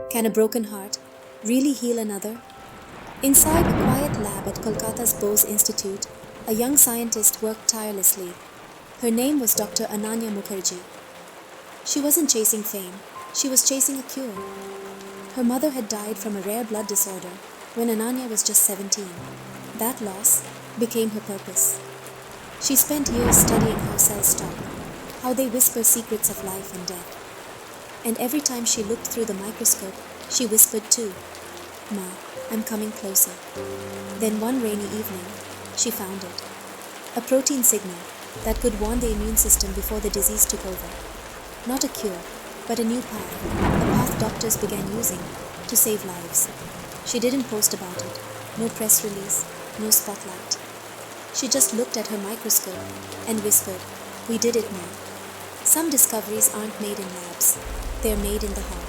Can a broken heart really heal another? Inside a quiet lab at Kolkata's Bose Institute, a young scientist worked tirelessly. Her name was Dr. Ananya Mukherjee. She wasn't chasing fame, she was chasing a cure. Her mother had died from a rare blood disorder when Ananya was just 17. That loss became her purpose. She spent years studying how cells talk, how they whisper secrets of life and death. And every time she looked through the microscope, she whispered too, "Ma, I'm coming closer." Then one rainy evening, she found it. A protein signal that could warn the immune system before the disease took over. Not a cure, but a new path, a path doctors began using to save lives. She didn't post about it, no press release, no spotlight. She just looked at her microscope and whispered, "We did it, Ma." Some discoveries aren't made in labs, they're made in the heart.